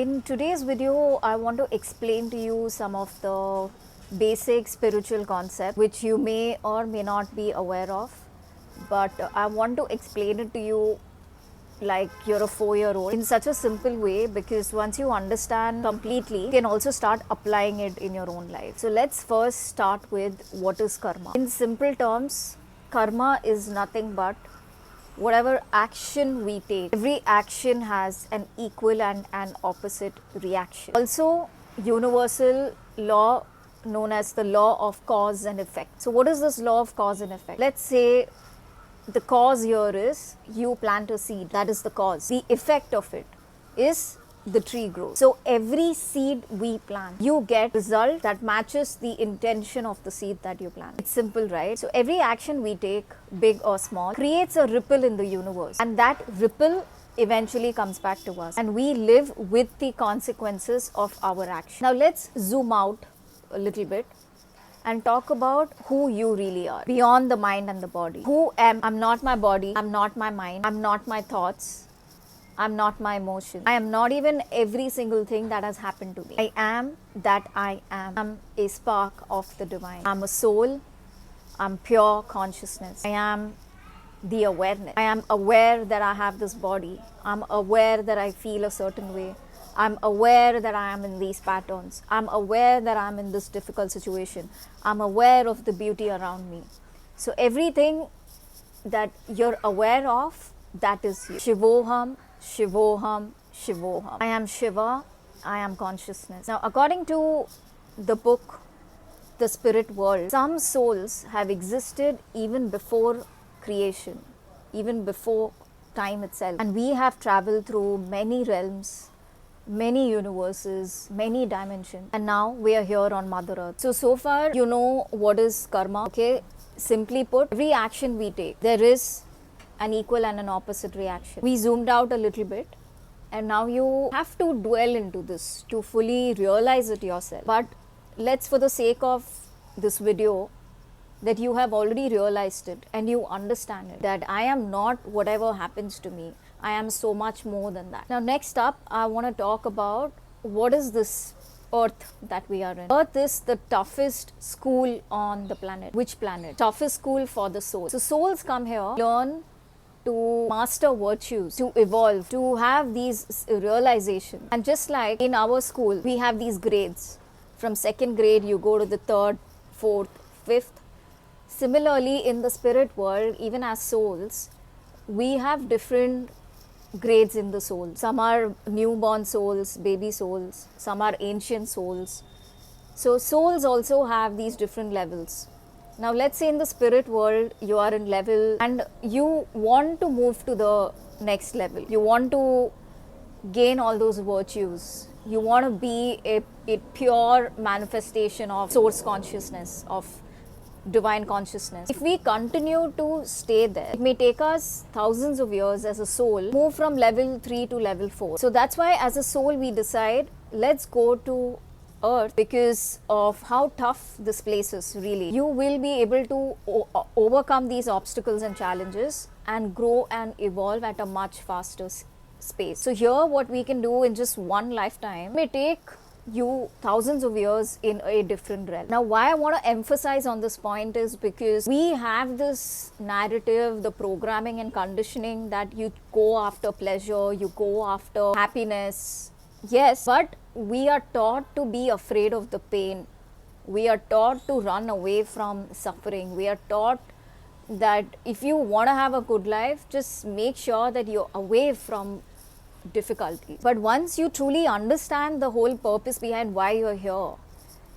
In today's video, I want to explain to you some of the basic spiritual concepts which you may or may not be aware of, but I want to explain it to you like you're a 4-year-old in such a simple way, because once you understand completely, you can also start applying it in your own life. So let's first start with what is karma. In simple terms, karma is nothing but whatever action we take. Every action has an equal and an opposite reaction. Also, universal law known as the law of cause and effect. So what is this law of cause and effect? Let's say the cause here is you plant a seed. That is the cause. The effect of it is the tree grows. So every seed we plant, you get result that matches the intention of the seed that you plant. It's simple, right? So every action we take, big or small, creates a ripple in the universe, and that ripple eventually comes back to us, and we live with the consequences of our action. Now let's zoom out a little bit and talk about who you really are beyond the mind and the body. Who am I? I'm not my body, I'm not my mind, I'm not my thoughts, I'm not my emotion. I am not even every single thing that has happened to me. I am that I am. I'm a spark of the divine. I'm a soul. I'm pure consciousness. I am the awareness. I am aware that I have this body. I'm aware that I feel a certain way. I'm aware that I am in these patterns. I'm aware that I'm in this difficult situation. I'm aware of the beauty around me. So everything that you're aware of, that is you. Shivoham, Shivoham, Shivoham. I am Shiva, I am consciousness. Now, according to the book, The Spirit World, some souls have existed even before creation, even before time itself. And we have traveled through many realms, many universes, many dimensions. And now we are here on Mother Earth. So far, you know what is karma. Okay, simply put, every action we take, there is an equal and an opposite reaction. We zoomed out a little bit, and now you have to dwell into this to fully realize it yourself. But let's, for the sake of this video, that you have already realized it and you understand it, that I am not whatever happens to me. I am so much more than that. Now next up, I want to talk about what is this earth that we are in. Earth is the toughest school on the planet. Which planet? Toughest school for the soul. So souls come here, learn to master virtues, to evolve, to have these realizations. And just like in our school, we have these grades. From second grade, you go to the third, fourth, fifth. Similarly, in the spirit world, even as souls, we have different grades in the soul. Some are newborn souls, baby souls, some are ancient souls. So souls also have these different levels. Now let's say in the spirit world, you are in level and you want to move to the next level. You want to gain all those virtues. You want to be a pure manifestation of source consciousness, of divine consciousness. If we continue to stay there, it may take us thousands of years as a soul, move from level 3 to level 4. So that's why as a soul we decide, let's go to Earth, because of how tough this place is. Really, you will be able to overcome these obstacles and challenges and grow and evolve at a much faster space. So here what we can do in just one lifetime may take you thousands of years in a different realm. Now why I want to emphasize on this point is because we have this narrative, the programming and conditioning, that you go after pleasure, you go after happiness. Yes, but we are taught to be afraid of the pain. We are taught to run away from suffering. We are taught that if you want to have a good life, just make sure that you're away from difficulty. But once you truly understand the whole purpose behind why you're here,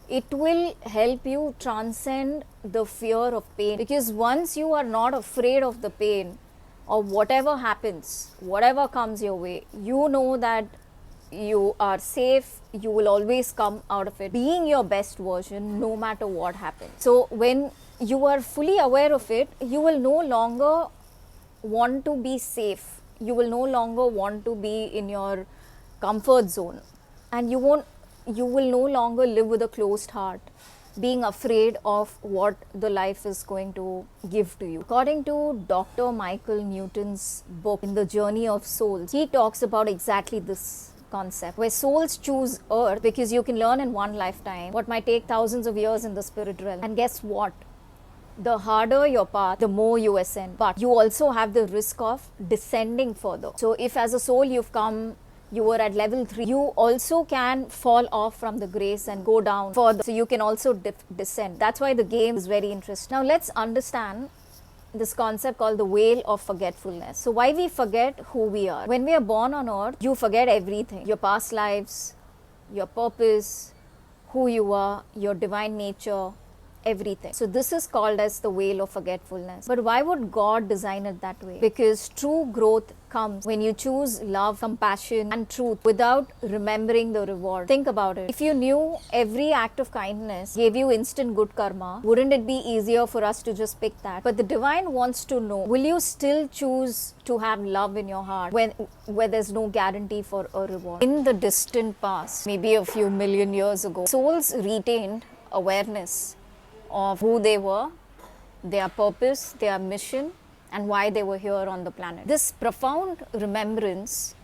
it will help you transcend the fear of pain. Because once you are not afraid of the pain, or whatever happens, whatever comes your way, you know that you are safe, you will always come out of it being your best version no matter what happens. So when you are fully aware of it, you will no longer want to be safe. You will no longer want to be in your comfort zone, and you will no longer live with a closed heart, being afraid of what the life is going to give to you. According to Dr. Michael Newton's book, In the Journey of Souls, he talks about exactly this concept where souls choose earth because you can learn in one lifetime what might take thousands of years in the spirit realm. And guess what? The harder your path, the more you ascend. But you also have the risk of descending further. So if as a soul you've come, you were at level 3, you also can fall off from the grace and go down further. So you can also descend. That's why the game is very interesting. Now let's understand this concept called the veil of forgetfulness. So why we forget who we are. When we are born on earth, you forget everything. Your past lives, your purpose, who you are, your divine nature, everything. So this is called as the veil of forgetfulness. But why would God design it that way? Because true growth comes when you choose love, compassion and truth without remembering the reward. Think about it. If you knew every act of kindness gave you instant good karma, wouldn't it be easier for us to just pick that? But the divine wants to know, will you still choose to have love in your heart where there's no guarantee for a reward? In the distant past, maybe a few million years ago, souls retained awareness of who they were, their purpose, their mission, and why they were here on the planet. This profound remembrance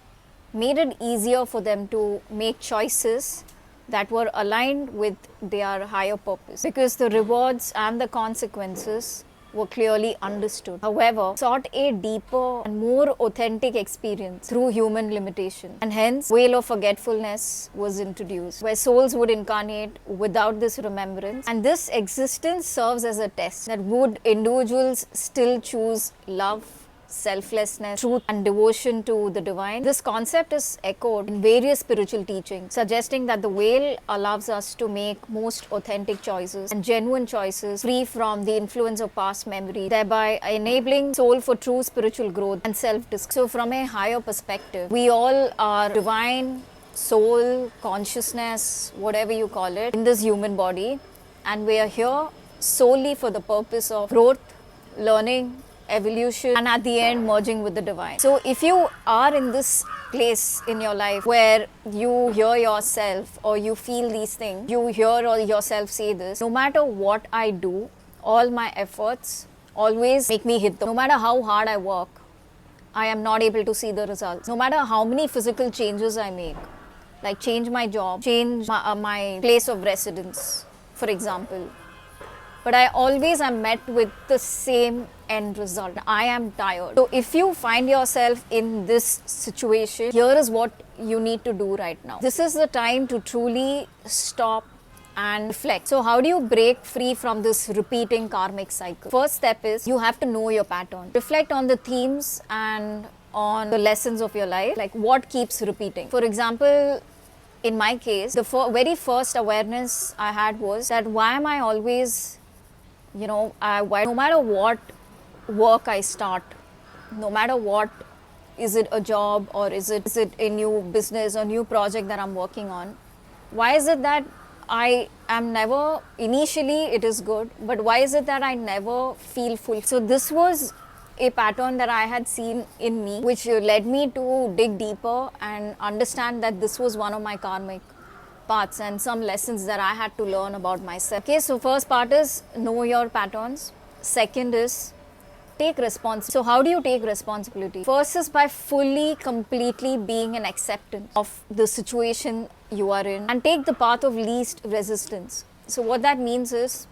made it easier for them to make choices that were aligned with their higher purpose, because the rewards and the consequences were clearly understood. However, sought a deeper and more authentic experience through human limitation, and hence veil of forgetfulness was introduced, where souls would incarnate without this remembrance, and this existence serves as a test that would individuals still choose love, selflessness, truth and devotion to the divine. This concept is echoed in various spiritual teachings, suggesting that the veil allows us to make most authentic choices and genuine choices free from the influence of past memory, thereby enabling soul for true spiritual growth and self-discovery. So from a higher perspective, we all are divine soul, consciousness, whatever you call it, in this human body, and we are here solely for the purpose of growth, learning, evolution, and at the end merging with the divine. So if you are in this place in your life where you hear yourself or you feel these things, you hear or yourself say this, no matter what I do, all my efforts always make me hit them. No matter how hard I work, I am not able to see the results. No matter how many physical changes I make, like change my job, change my place of residence, for example, but I always am met with the same end result. I am tired. So if you find yourself in this situation, here is what you need to do right now. This is the time to truly stop and reflect. So how do you break free from this repeating karmic cycle? First step is you have to know your pattern. Reflect on the themes and on the lessons of your life, like what keeps repeating. For example, in my case, the very first awareness I had was that why am I always, no matter what work I start, no matter what, is it a job or is it a new business or new project that I'm working on, why is it that I am never, initially it is good, but why is it that I never feel full? So this was a pattern that I had seen in me, which led me to dig deeper and understand that this was one of my karmic paths and some lessons that I had to learn about myself. Okay, so first part is know your patterns. Second is take responsibility. So how do you take responsibility? First is by fully, completely being an acceptance of the situation you are in and take the path of least resistance. So what that means is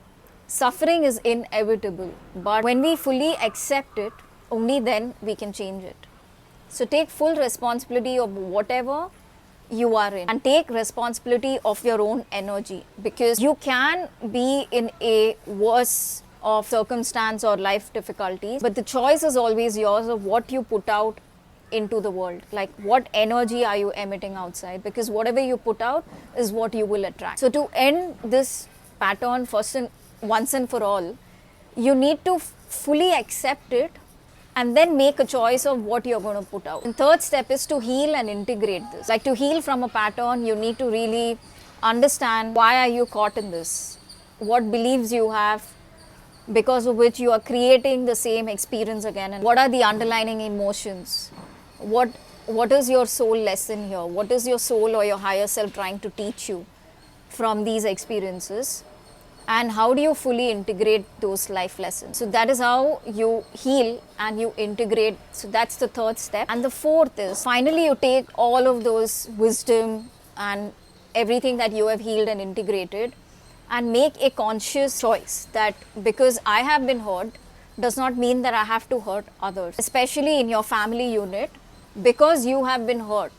suffering is inevitable, but when we fully accept it, only then we can change it. So take full responsibility of whatever you are in and take responsibility of your own energy, because you can be in a worse of circumstance or life difficulties, but the choice is always yours of what you put out into the world, like what energy are you emitting outside, because whatever you put out is what you will attract. So to end this pattern once and for all, you need to fully accept it and then make a choice of what you're going to put out. And third step is to heal and integrate this. Like to heal from a pattern, you need to really understand why are you caught in this, what beliefs you have because of which you are creating the same experience again, and what are the underlying emotions, what is your soul lesson here, what is your soul or your higher self trying to teach you from these experiences. and how do you fully integrate those life lessons. So that is how you heal and you integrate. So that's the third step. And the fourth is finally you take all of those wisdom and everything that you have healed and integrated and make a conscious choice that because I have been hurt does not mean that I have to hurt others, especially in your family unit. Because you have been hurt,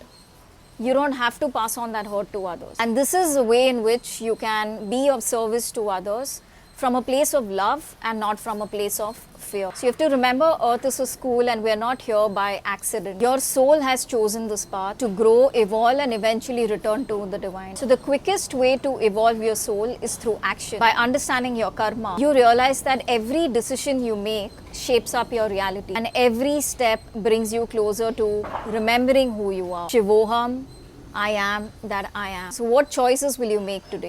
you don't have to pass on that hurt to others. And this is a way in which you can be of service to others from a place of love and not from a place of fear. So you have to remember, Earth is a school and we're not here by accident. Your soul has chosen this path to grow, evolve, and eventually return to the divine. So the quickest way to evolve your soul is through action. By understanding your karma, you realize that every decision you make shapes up your reality, and every step brings you closer to remembering who you are. Shivoham, I am that I am. So what choices will you make today?